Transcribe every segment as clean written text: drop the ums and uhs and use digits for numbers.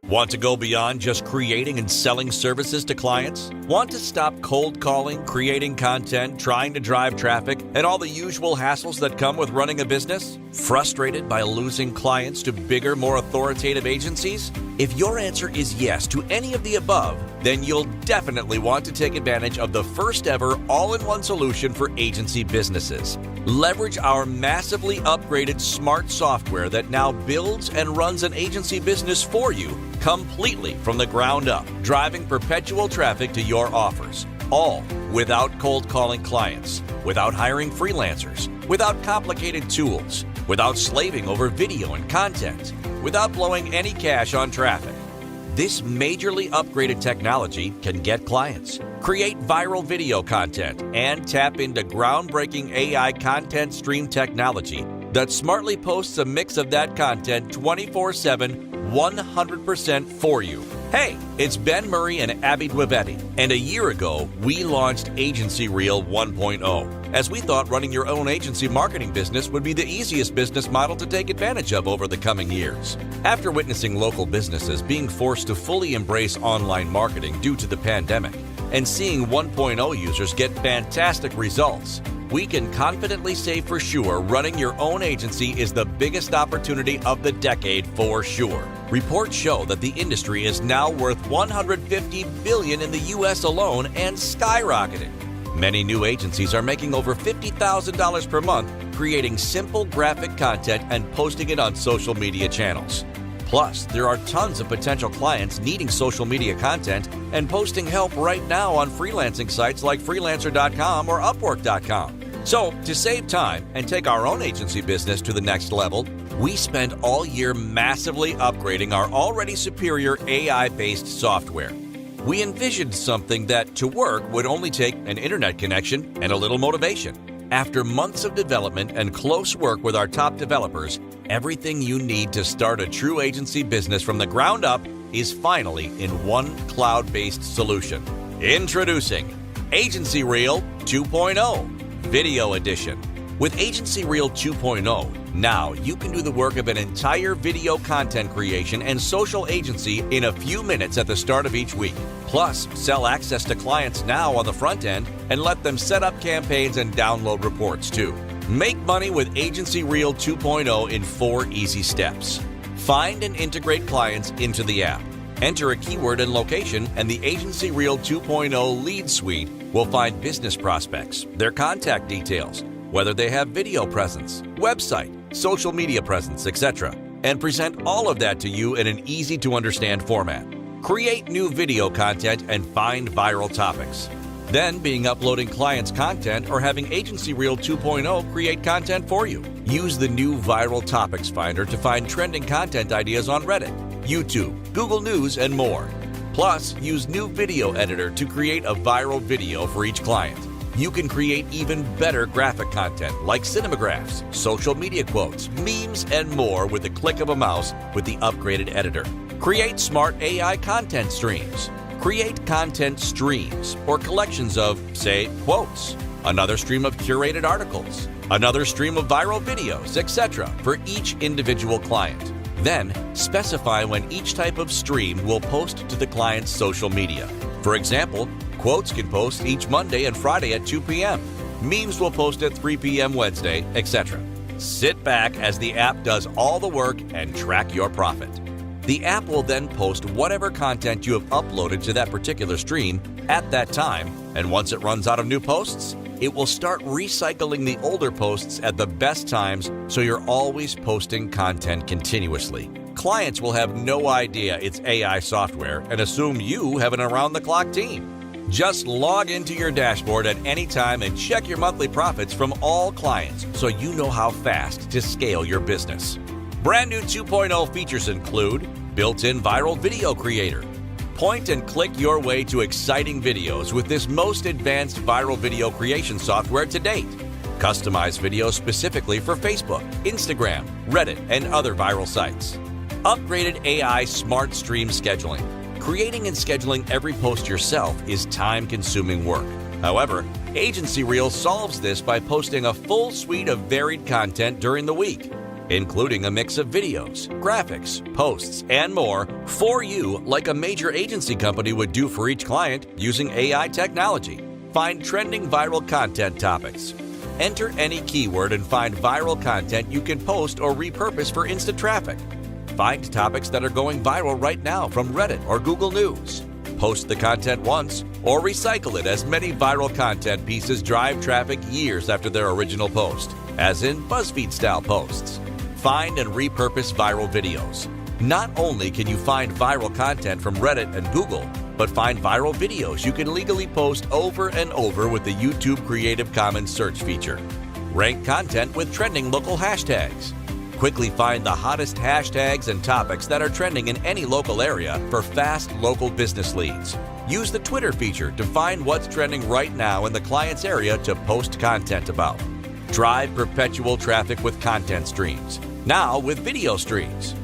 Want to go beyond just creating and selling services to clients? Want to stop cold calling, creating content, trying to drive traffic, and all the usual hassles that come with running a business? Frustrated by losing clients to bigger, more authoritative agencies? If your answer is yes to any of the above, then you'll definitely want to take advantage of the first ever all-in-one solution for agency businesses. Leverage our massively upgraded smart software that now builds and runs an agency business for you completely from the ground up, driving perpetual traffic to your offers, all without cold calling clients, without hiring freelancers, without complicated tools, without slaving over video and content, without blowing any cash on traffic. This majorly upgraded technology can get clients, create viral video content, and tap into groundbreaking AI content stream technology that smartly posts a mix of that content 24/7, 100% for you. Hey, it's Ben Murray and Abby Dwevetti, and a year ago, we launched Agency Reel 1.0, as we thought running your own agency marketing business would be the easiest business model to take advantage of over the coming years. After witnessing local businesses being forced to fully embrace online marketing due to the pandemic, and seeing 1.0 users get fantastic results, we can confidently say for sure running your own agency is the biggest opportunity of the decade for sure. Reports show that the industry is now worth $150 billion in the U.S. alone and skyrocketing. Many new agencies are making over $50,000 per month creating simple graphic content and posting it on social media channels. Plus, there are tons of potential clients needing social media content and posting help right now on freelancing sites like Freelancer.com or Upwork.com. So, to save time and take our own agency business to the next level, we spent all year massively upgrading our already superior AI-based software. We envisioned something that, to work, would only take an internet connection and a little motivation. After months of development and close work with our top developers, everything you need to start a true agency business from the ground up is finally in one cloud-based solution. Introducing Agency Reel 2.0 Video Edition. With Agency Reel 2.0, now you can do the work of an entire video content creation and social agency in a few minutes at the start of each week. Plus, sell access to clients now on the front end and let them set up campaigns and download reports too. Make money with Agency Reel 2.0 in 4 easy steps. Find and integrate clients into the app. Enter a keyword and location, and the Agency Reel 2.0 lead suite will find business prospects, their contact details, whether they have video presence, website, social media presence, etc., and present all of that to you in an easy-to-understand format. Create new video content and find viral topics. Then being uploading clients' content or having Agency Reel 2.0 create content for you. Use the new Viral Topics Finder to find trending content ideas on Reddit, YouTube, Google News, and more. Plus, use new Video Editor to create a viral video for each client. You can create even better graphic content like cinemagraphs, social media quotes, memes, and more with the click of a mouse with the upgraded editor. Create smart AI content streams. Create content streams or collections of, say, quotes, another stream of curated articles, another stream of viral videos, etc. for each individual client. Then, specify when each type of stream will post to the client's social media. For example, quotes can post each Monday and Friday at 2 p.m. Memes will post at 3 p.m. Wednesday, etc. Sit back as the app does all the work and track your profit. The app will then post whatever content you have uploaded to that particular stream at that time, and once it runs out of new posts, it will start recycling the older posts at the best times so you're always posting content continuously. Clients will have no idea it's AI software and assume you have an around-the-clock team. Just log into your dashboard at any time and check your monthly profits from all clients so you know how fast to scale your business. Brand new 2.0 features include built-in viral video creator. Point and click your way to exciting videos with this most advanced viral video creation software to date. Customize videos specifically for Facebook, Instagram, Reddit, and other viral sites. Upgraded AI smart stream scheduling. Creating and scheduling every post yourself is time-consuming work. However, Agency Reel solves this by posting a full suite of varied content during the week. including a mix of videos, graphics, posts, and more for you like a major agency company would do for each client using AI technology. Find trending viral content topics. Enter any keyword and find viral content you can post or repurpose for instant traffic. Find topics that are going viral right now from Reddit or Google News. Post the content once or recycle it, as many viral content pieces drive traffic years after their original post, as in BuzzFeed-style posts. Find and repurpose viral videos. Not only can you find viral content from Reddit and Google, but find viral videos you can legally post over and over with the YouTube Creative Commons search feature. Rank content with trending local hashtags. Quickly find the hottest hashtags and topics that are trending in any local area for fast local business leads. Use the Twitter feature to find what's trending right now in the client's area to post content about. Drive perpetual traffic with content streams, now with video streams.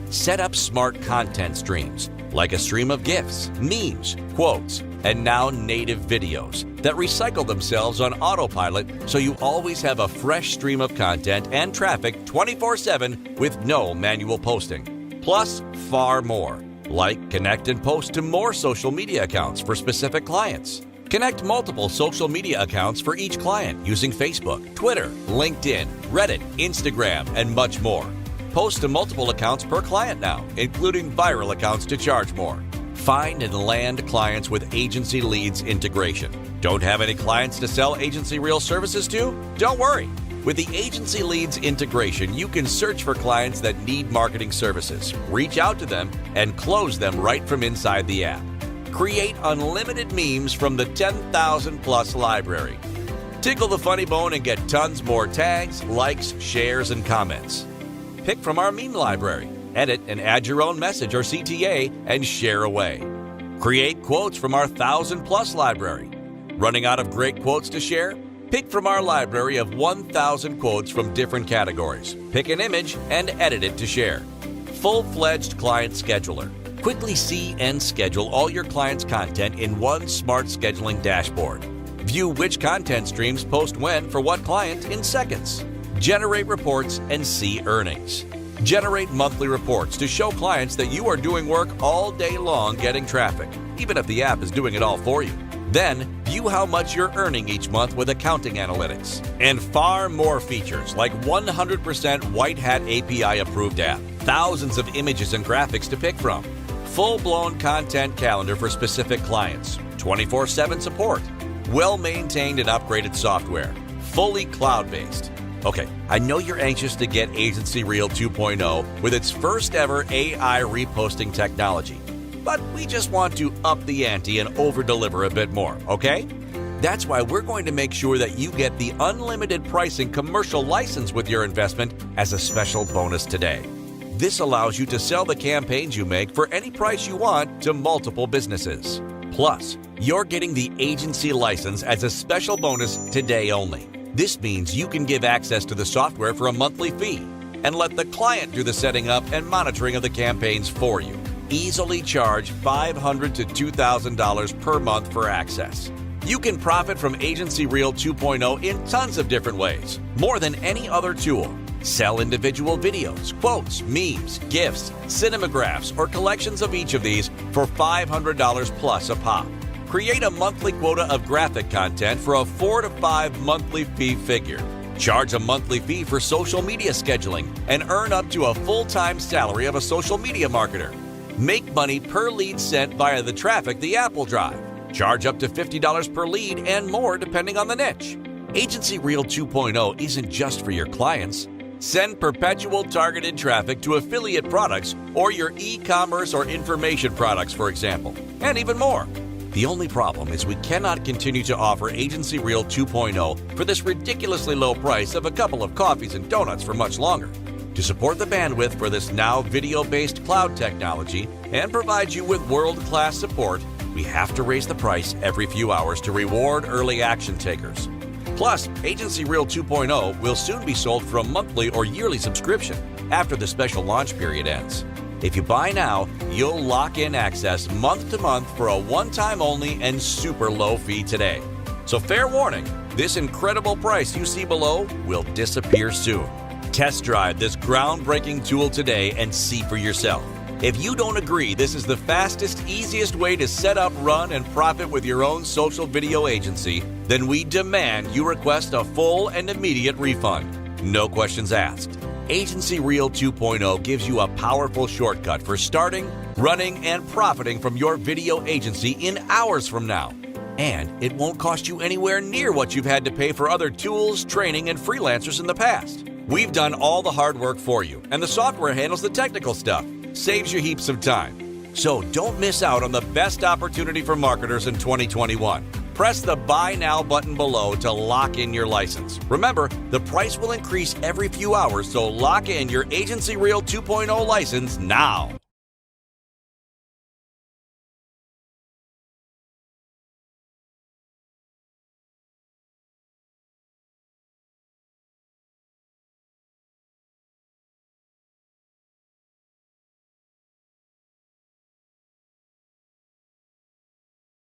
Set up smart content streams, like a stream of GIFs, memes, quotes, and now native videos that recycle themselves on autopilot, so you always have a fresh stream of content and traffic 24/7 with no manual posting. Plus, far more, like connect and post to more social media accounts for specific clients. Connect multiple social media accounts for each client using Facebook, Twitter, LinkedIn, Reddit, Instagram, and much more. Post to multiple accounts per client now, including viral accounts to charge more. Find and land clients with Agency Leads integration. Don't have any clients to sell Agency Reel services to? Don't worry. With the Agency Leads integration, you can search for clients that need marketing services, reach out to them, and close them right from inside the app. Create unlimited memes from the 10,000 plus library. Tickle the funny bone and get tons more tags, likes, shares, and comments. Pick from our meme library. Edit and add your own message or CTA and share away. Create quotes from our 1,000 plus library. Running out of great quotes to share? Pick from our library of 1,000 quotes from different categories. Pick an image and edit it to share. Full-fledged client scheduler. Quickly see and schedule all your clients' content in one smart scheduling dashboard. View which content streams post when for what client in seconds. Generate reports and see earnings. Generate monthly reports to show clients that you are doing work all day long getting traffic, even if the app is doing it all for you. Then, view how much you're earning each month with accounting analytics. And far more features like 100% White Hat API approved app, thousands of images and graphics to pick from, full-blown content calendar for specific clients, 24/7 support, well-maintained and upgraded software, fully cloud-based. Okay, I know you're anxious to get Agency Reel 2.0 with its first ever AI reposting technology, but we just want to up the ante and over-deliver a bit more, okay? That's why we're going to make sure that you get the unlimited pricing commercial license with your investment as a special bonus today. This allows you to sell the campaigns you make for any price you want to multiple businesses. Plus, you're getting the agency license as a special bonus today only. This means you can give access to the software for a monthly fee and let the client do the setting up and monitoring of the campaigns for you. Easily charge $500 to $2,000 per month for access. You can profit from Agency Reel 2.0 in tons of different ways, more than any other tool. Sell individual videos, quotes, memes, GIFs, cinemagraphs, or collections of each of these for $500 plus a pop. Create a monthly quota of graphic content for a 4 to 5 monthly fee figure. Charge a monthly fee for social media scheduling and earn up to a full-time salary of a social media marketer. Make money per lead sent via the traffic the app will drive. Charge up to $50 per lead and more depending on the niche. Agency Reel 2.0 isn't just for your clients. Send perpetual targeted traffic to affiliate products or your e-commerce or information products, for example, and even more. The only problem is we cannot continue to offer Agency Reel 2.0 for this ridiculously low price of a couple of coffees and donuts for much longer. To support the bandwidth for this now video-based cloud technology and provide you with world-class support, we have to raise the price every few hours to reward early action takers. Plus, Agency Reel 2.0 will soon be sold for a monthly or yearly subscription after the special launch period ends. If you buy now, you'll lock in access month to month for a one-time only and super low fee today. So fair warning, this incredible price you see below will disappear soon. Test drive this groundbreaking tool today and see for yourself. If you don't agree this is the fastest, easiest way to set up, run, and profit with your own social video agency, then we demand you request a full and immediate refund. No questions asked. Agency Reel 2.0 gives you a powerful shortcut for starting, running, and profiting from your video agency in hours from now. And it won't cost you anywhere near what you've had to pay for other tools, training, and freelancers in the past. We've done all the hard work for you, and the software handles the technical stuff. Saves you heaps of time. So don't miss out on the best opportunity for marketers in 2021. Press the Buy Now button below to lock in your license. Remember, the price will increase every few hours, so lock in your Agency Reel 2.0 license now.